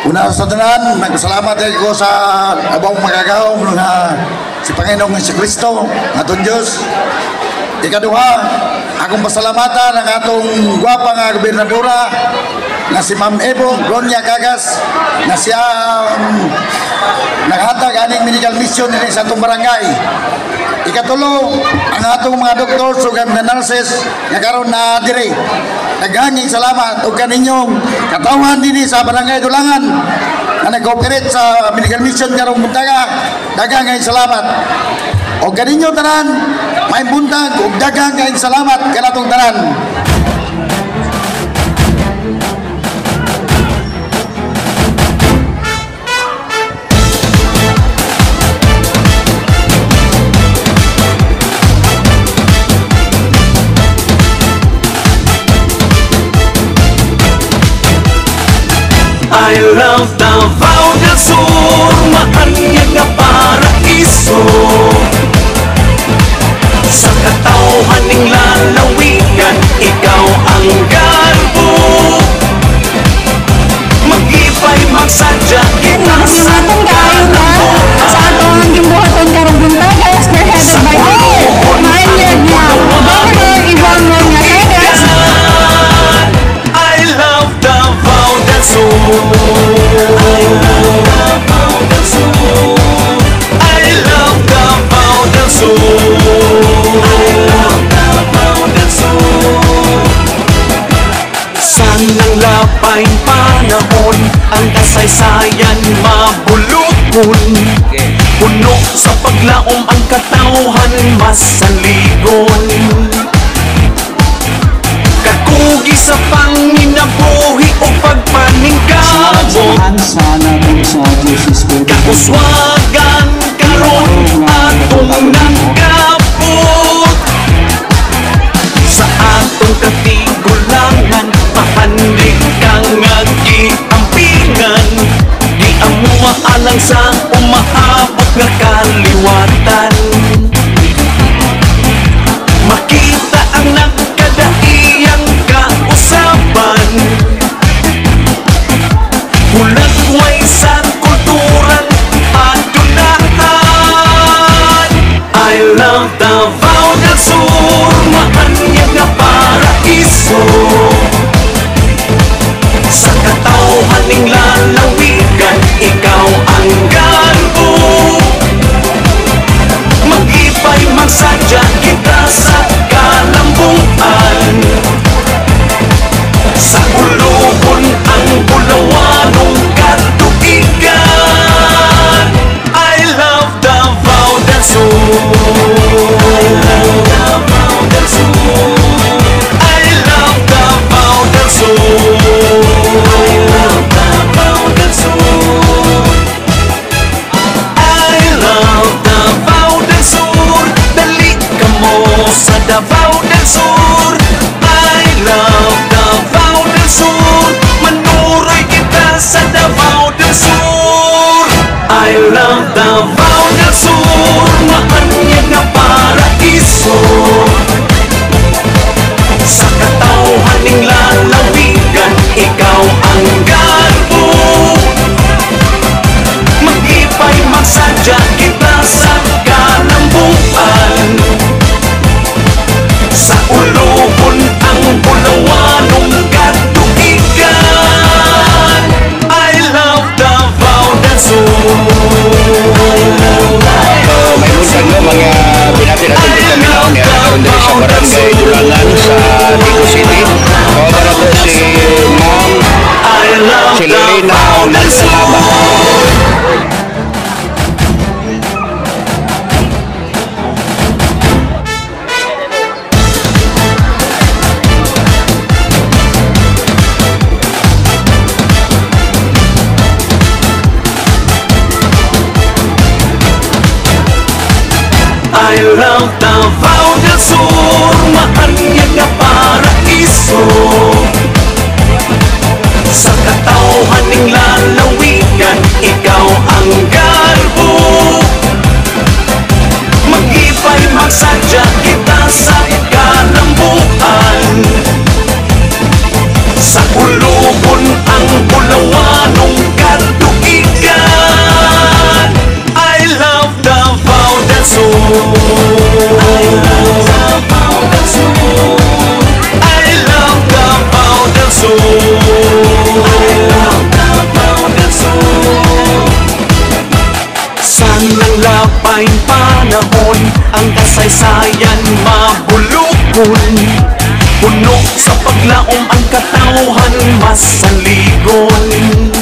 Una sa tanan, nagpasalamat ko sa abang magagaw nga si Panginoong Jesucristo, atong Diyos. Ikaduha, akong pasalamatan ang atong gwapa nga gobernadora na si Ma'am Evo Gloria Gagas na siya naghatag aning medical mission din sa atong barangay. Ikatulo, ang atong mga doktor ug mga nurses nga karon na dire. Naghanging salamat ug kaninyong katawan dinhi sa barangay Dulangan na nag-cooperate sa medical mission karong buntaga. Daghang salamat. O kaninyo tanan, may buntag ug daghang salamat kanatong tanan. I love Davao del Sur, maanyag nga paraiso. Sa katawhaning lalawigan, ikaw ang garbo. Mag-ipay, magsadya, kita sa kalambuan. Sa atong gimbuhaton karong buntaga, spearheaded by maanyag nga Governor Ivonne nga Gagas. I love Davao del Sur. I love Davao del Sur. I love Davao del Sur. I love Davao del Sur. Sanang lapay panahon, ang kasaysayan mabulukon. Puno sa paglaom ang katawhan masaligon. Kakugi sa panginabuhi o pagpaningkamot. Kakuswagan karon atong nanggapot. Sa atong katigulangan, mahandig kang agi-ampingan. Di amuha alang sa umahabot nga kaliwatan. Makita ang nagkadaiyang kausapan. Hulagway sa kulturan adunahan. I love Davao del Sur, maanyag nga paraiso. Sa katawhaning lalawigan, ikaw ang garbo. Mag-ipay, magsadya, kita sa kalambuan. Sa ulubon ang bulawanong katuigan. I love Davao del Sur. I love Davao del Sur. I love Davao del Sur. I love Davao del Sur. I love Davao del Sur. Dali ka mo sa Davao del Sur. I love Davao del Sur. Manuroy kita sa Davao del Sur. I love Davao del Sur, maanyag nga paraiso. Sa katawhaning lalawigan, ikaw ang garbo. Mag-ipay, magsadya, kita sa kalambuan. Sa ulubon ang bulawanong katuigan. I love Davao del Sur. May buntag no, mga binati natin dito minaw niya karon diri sa barangay Dulangan sa Tico City. O para po si Ma'am Celerina Mansalaba. I love Davao del Sur, maanyag nga paraiso. Sa katawhaning lalawigan, ikaw ang garbo. Mag-ipay, magsadya, kita sa kalambuan. Sa ulubon ang bulawanong katuigan. maing panahon, ang kasaysayan mabulukon. Puno sa paglaom ang katauhan masaligon.